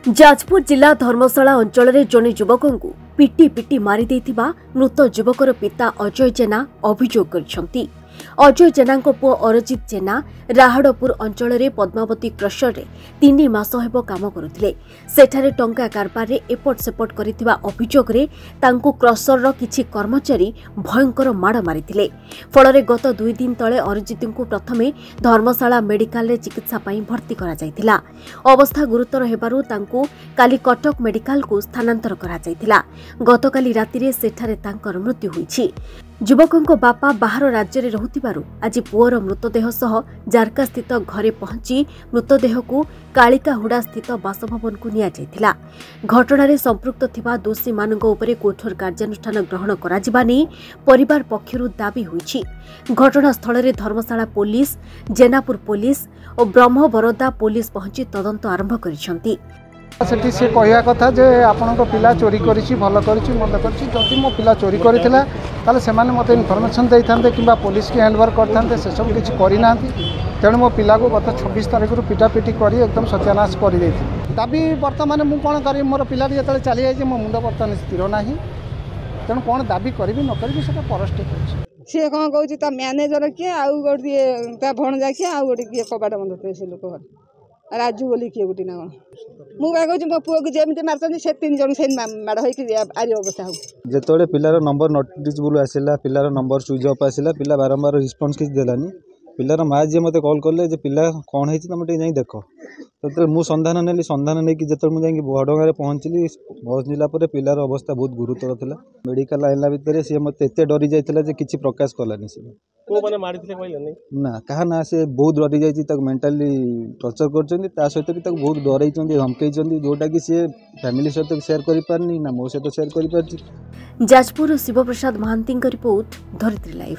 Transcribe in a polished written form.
जाजपुर जिला धर्मशाला अंचल में जड़े युवक को पिटी पिटी मारी देथिबा मृत युवकर पिता अजय जेना अभियोग कर अजय जेना पुओ अरजित जेना राहाड़पुर अंचल में पद्मावती क्रशर में 3 मास हेब काम करुथिले। सेठारे टंका कारबार रे एपट सेपट करिथिबा अभियोग रे तांकु क्रशर किछि कर्मचारी भयंकर माड़ मारिथिले। फलरे गत 2 दिन तले अरजित को प्रथमे धर्मशाला मेडिकल रे चिकित्सा पई भर्ती करा जायतिला। अवस्था गुरुतर हेबारु तांकु काली कटक मेडिकल को स्थानांतर करा जायतिला। गतकाली राति रे सेठारे तांकर मृत्यु होईछि। युवकों बापा बाहर राज्य में रहुथिबारु आज पुअर मृतदेह सह जारका स्थित घरे पहुंची मृतदेह को कालिकाहुड़ा स्थित बासभवन को निया जायतिला। घटना रे संपृक्त थिबा दोषी मानक उपरे कठोर कार्यानुष्ठान ग्रहण कराजिबा नै परिवार पक्षरु दाबी होईछि। घटनास्थल रे धर्मशाला पुलिस, जेनापुर पुलिस और ब्रह्मबरदा पुलिस पहुंची तदंत आरंभ करिसंती। सेठी से कहया कथा जे आपन को पिला चोरी करिछि भल करिछि मद करिछि जदि मो पिला चोरी करिथिला ताले से माने मते इन्फॉर्मेशन दैथांते किबा पुलिस की हैंडओवर करथांते से सब किछि करि नांती। तेणु मो पिला को गत 26 तारिख रु पिटापिटी करी एकदम सत्यानाश करि दैथि। दाबी वर्तमान मु कोन करी मोर पिला जेतले चली जाय जे मो मुंड वर्तमान स्थिर नाही। तेणु कोन दाबी करबी न करबी सेटा परस्टे करछि। से कोन कहउछि ता मैनेजर के आउ गोटी ता भणजा के आउ गोटी के कबाड बंद करे से लोक राजू बोली किए गोटी ना मुझे कहूँ मो पुओ को जमी मार्च से 3 जन से माड़ हो आरी अवस्था हो जिते पिलार नंबर नोटिसबुल आसला पिलार नंबर स्विच अफ आसला पिला बारंबार रिस्पॉन्स किसी देलानी पिलार माँ जी मत कॉल कले पिला कौन है तुम टे देख तो मुझे संधान नेली संधान नहीं कि जो मुझे बड़गाँ पहुँचली पहुँचला पिलार अवस्था बहुत गुरुतर था मेडिकल आइला भितर सी मत एत डरी जाता कि प्रकाश कलानी से ना क्या ना से बहुत डरी जाती मेंटाली टर्चर कर सहित भी बहुत डर धमकई जोटा कि सी फैमिली सहित शेयर कर पारनी ना मो सहित शेयर कर। जाजपुर शिवप्रसाद महांती रिपोर्ट धरित्री लाइव।